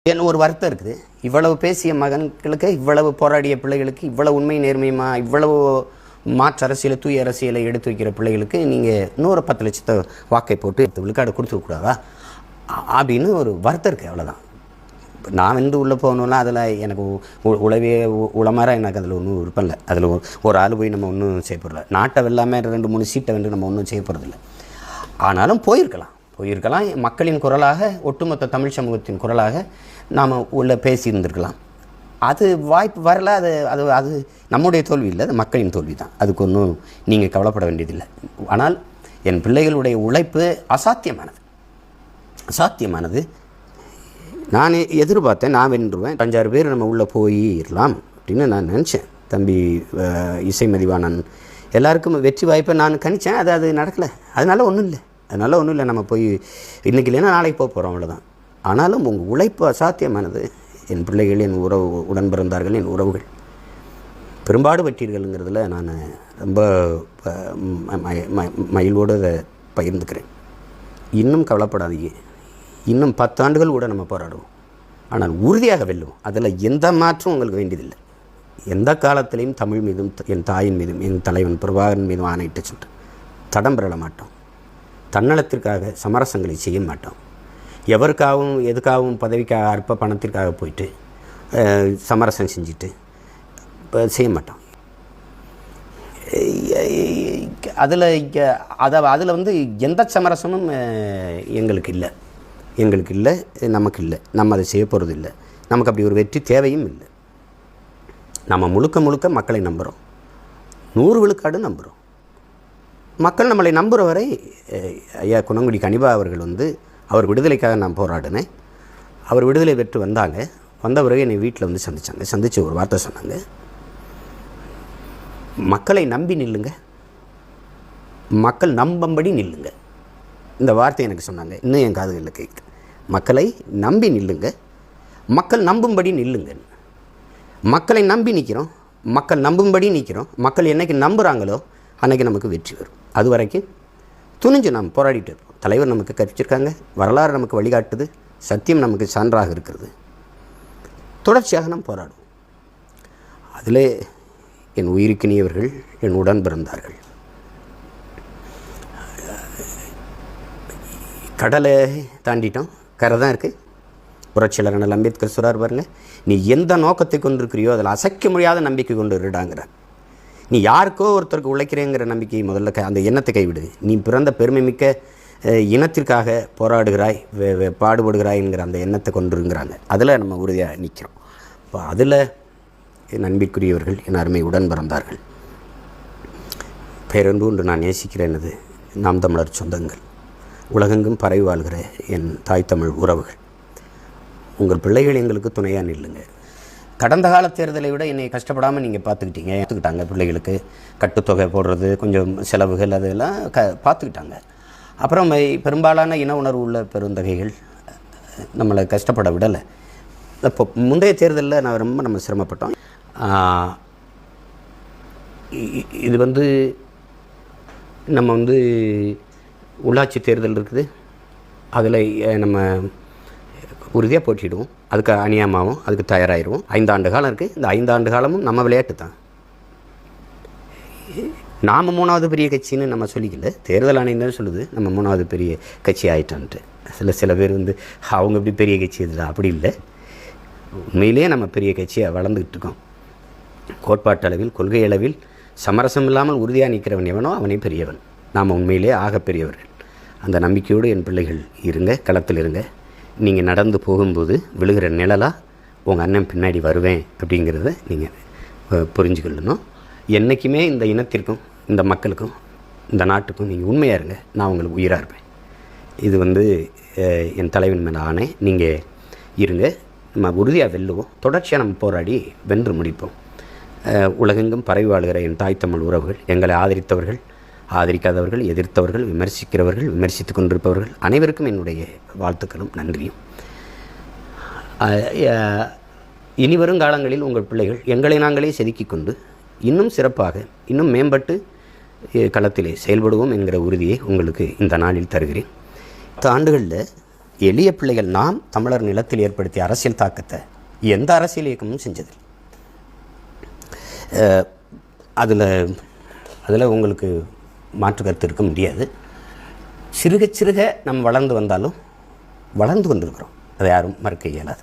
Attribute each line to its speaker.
Speaker 1: என்ன ஒரு வருத்தம் இருக்குது. இவ்வளவு பேசிய மகன்களுக்கு, இவ்வளவு போராடிய பிள்ளைகளுக்கு, இவ்வளவு உண்மை நேர்மையுமா, இவ்வளவு மாற்று அரசியலை, தூய அரசியலை எடுத்து வைக்கிற பிள்ளைகளுக்கு நீங்கள் இன்னொரு 10 லட்சத்தை வாக்கை போட்டு விழுக்காடு கொடுத்துருக்கூடாதா அப்படின்னு ஒரு வருத்தம் இருக்குது. அவ்வளோதான். நான் வந்து உள்ளே போகணுன்னா அதில் எனக்கு உளமாற எனக்கு அதில் ஒன்றும் விருப்பம் இல்லை. அதில் ஒரு ஆள் போய் நம்ம ஒன்றும் செய்ய போகிறதில்ல. நாட்டை வெல்லாமல் 2-3 சீட்டை வந்து நம்ம ஒன்றும் செய்ய போகிறதில்ல. ஆனாலும் போயிருக்கலாம். மக்களின் குரலாக, ஒட்டுமொத்த தமிழ் சமூகத்தின் குரலாக நாம் உள்ளே பேசியிருந்திருக்கலாம். அது வாய்ப்பு வரல. அது அது அது நம்முடைய தோல்வி இல்லை, அது மக்களின் தோல்வி தான். அதுக்கு ஒன்றும் நீங்கள் கவலைப்பட வேண்டியதில்லை. ஆனால் என் பிள்ளைகளுடைய உழைப்பு அசாத்தியமானது. நான் எதிர்பார்த்தேன், நான் வென்றுவேன், 5-6 பேர் நம்ம உள்ளே போயிடலாம் அப்படின்னு நான் நினச்சேன். தம்பி இசை மதிவாணன் எல்லாருக்கும் வெற்றி வாய்ப்பை நான் கணித்தேன். அது நடக்கலை. அதனால் ஒன்றும் இல்லை. நம்ம போய் இன்றைக்கி இல்லைன்னா நாளைக்கு போகிறோம், அவ்வளோதான். ஆனாலும் உங்கள் உழைப்பு அசாத்தியமானது. என் பிள்ளைகள், என் உடன் பிறந்தார்கள், என் உறவுகள் பெரும்பாடு பட்டீர்கள்ங்கிறதுல நான் ரொம்ப மகிழ்வோடு அதை பகிர்ந்துக்கிறேன். இன்னும் கவலைப்படாதீங்க. இன்னும் 10 ஆண்டுகள் கூட நம்ம போராடுவோம். ஆனால் உறுதியாக வெல்லுவோம். அதில் எந்த மாற்றம் உங்களுக்கு வேண்டியதில்லை. எந்த காலத்திலையும் தமிழ் மீதும், என் தாயின் மீதும், என் தலைவன் பிரபாகரன் மீதும் ஆணையிட்டு சொல்லிட்டு தடம் பெறல மாட்டோம். தன்னலத்திற்காக சமரசங்களை செய்ய மாட்டோம். எவருக்காகவும் எதுக்காகவும் பதவிக்காக, அற்ப பணத்திற்காக போயிட்டு சமரசம் செஞ்சுட்டு செய்ய மாட்டோம். அதில் வந்து எந்த சமரசமும் எங்களுக்கு இல்லை, நமக்கு இல்லை. நம்ம அதை செய்ய போகிறது இல்லை. நமக்கு அப்படி ஒரு வெற்றி தேவையும் இல்லை. நம்ம முழுக்க மக்களை நம்புகிறோம். 100 விழுக்காடு நம்புகிறோம். மக்கள் நம்மளை நம்புகிற வரை ஐயா குணங்குடி கனிபா அவர்கள் வந்து அவர் விடுதலைக்காக நான் போராடினேன். அவர் விடுதலை பெற்று வந்த பிறகு என்னை வீட்டில் வந்து சந்தித்து ஒரு வார்த்தை சொன்னாங்க. மக்களை நம்பி நில்லுங்க, மக்கள் நம்பும்படி நில்லுங்க. இந்த வார்த்தை எனக்கு சொன்னாங்க. இன்னும் என் காதுகளில் கேட்குது. மக்களை நம்பி நில்லுங்க, மக்கள் நம்பும்படி நில்லுங்க. மக்களை நம்பி நிற்கிறோம், மக்கள் நம்பும்படி நிற்கிறோம். மக்கள் என்னைக்கு நம்புகிறாங்களோ அன்றைக்கி நமக்கு வெற்றி வரும். அது வரைக்கும் துணிஞ்சு நாம் போராடிட்டு இருப்போம். தலைவர் நமக்கு கற்பிச்சிருக்காங்க, வரலாறு நமக்கு வழிகாட்டுது, சத்தியம் நமக்கு சான்றாக இருக்கிறது. தொடர்ச்சியாக நாம் போராடுவோம். அதில் என் உயிருக்கினியவர்கள், என் உடன் பிறந்தார்கள். கடலை தாண்டிட்டோம், கரை தான் இருக்குது. புரட்சியாளர் அண்ணல் அம்பேத்கர் சொல்றார் பாருங்க, நீ எந்த நோக்கத்தை கொண்டிருக்கிறியோ அதில் அசைக்க முடியாத நம்பிக்கை கொண்டு இருடாங்கிறார். நீ யாருக்கோ ஒருத்தருக்கு உழைக்கிறேங்கிற நம்பிக்கை முதல்ல அந்த எண்ணத்தை கைவிடு. நீ பிறந்த பெருமை மிக்க இனத்திற்காக போராடுகிறாய், பாடுபடுகிறாய்ங்கிற அந்த எண்ணத்தை கொண்டுருங்கிறாங்க. அதில் நம்ம உறுதியாக நிற்கிறோம். இப்போ அதில் என் அன்பிற்குரியவர்கள், என் அருமை உடன் பிறந்தார்கள், பேரன்பு ஒன்று நான் நேசிக்கிறேன். அது நாம் தமிழர் சொந்தங்கள், உலகெங்கும் பரவி வாழ்கிற என் தாய் தமிழ் உறவுகள், உங்கள் பிள்ளைகள் எங்களுக்கு துணையாக நில்லுங்க. கடந்த கால தேர்தலை விட என்னை கஷ்டப்படாமல் நீங்கள் பார்த்துக்கிட்டாங்க. பிள்ளைகளுக்கு கட்டுத்தொகை போடுறது, கொஞ்சம் செலவுகள், அதெல்லாம் பார்த்துக்கிட்டாங்க. அப்புறம் பெரும்பாலான இன உணர்வு உள்ள பெருந்தகைகள் நம்மளை கஷ்டப்பட விடலை. இப்போ முந்தைய தேர்தலில் நம்ம சிரமப்பட்டோம். இது வந்து நம்ம வந்து உள்ளாட்சி தேர்தல் இருக்குது, அதில் நம்ம உறுதியாக போட்டிடுவோம். அதுக்கு அநியாயமாகவும் அதுக்கு தயாராகிடுவோம். 5 ஆண்டு காலம் இருக்குது. இந்த 5 ஆண்டு காலமும் நம்ம விளையாட்டு தான். நாம் 3வது பெரிய கட்சின்னு நம்ம சொல்லிக்கல. தேர்தல் ஆணையம் சொல்லுது நம்ம 3வது பெரிய கட்சி ஆகிட்டோன்ட்டு. சில பேர் வந்து அவங்க இப்படி பெரிய கட்சி இதுதான், அப்படி இல்லை. உண்மையிலே நம்ம பெரிய கட்சியாக வளர்ந்துக்கிட்டு இருக்கோம். கோட்பாட்டு அளவில், கொள்கை அளவில் சமரசம் இல்லாமல் உறுதியாக நிற்கிறவன் எவனோ அவனே பெரியவன். நாம் உண்மையிலே ஆகப்பெரியவர்கள். அந்த நம்பிக்கையோடு என் பிள்ளைகள் இருங்க, களத்தில் இருங்க. நீங்கள் நடந்து போகும்போது விழுகிற நிழலாக உங்கள் அண்ணன் பின்னாடி வருவேன் அப்படிங்கிறத நீங்கள் புரிஞ்சுக்கொள்ளணும். என்றைக்குமே இந்த இனத்திற்கும், இந்த மக்களுக்கும், இந்த நாட்டுக்கும் நீங்கள் உண்மையாக இருங்க. நான் உங்களுக்கு உயிராக இருப்பேன். இது வந்து என் தலைவன் மேலே ஆணை. நீங்கள் இருங்க, நம்ம உறுதியாக வெல்லுவோம். தொடர்ச்சியாக நம்ம போராடி வென்று முடிப்போம். உலகெங்கும் பரவி வாழ்கிற என் தாய் தமிழ் உறவுகள், எங்களை ஆதரித்தவர்கள், ஆதரிக்காதவர்கள், எதிர்த்தவர்கள், விமர்சிக்கிறவர்கள், விமர்சித்து கொண்டிருப்பவர்கள் அனைவருக்கும் என்னுடைய வாழ்த்துக்களும் நன்றியும். இனி வரும் காலங்களில் உங்கள் பிள்ளைகள் எங்களை நாங்களே செதுக்கி கொண்டு இன்னும் சிறப்பாக, இன்னும் மேம்பட்டு களத்திலே செயல்படுவோம் என்கிற உறுதியை உங்களுக்கு இந்த நாளில் தருகிறேன். 10 ஆண்டுகளில் எளிய பிள்ளைகள் நாம் தமிழர் நிலத்தில் ஏற்படுத்திய அரசியல் தாக்கத்தை எந்த அரசியல் இயக்கமும் செஞ்சதில்லை. அதில் உங்களுக்கு மாற்று கருத்து இருக்க முடியாது. சிறுக சிறுக நம்ம வளர்ந்து வந்தாலும் வளர்ந்து கொண்டிருக்கிறோம், அதை யாரும் மறுக்க இயலாது.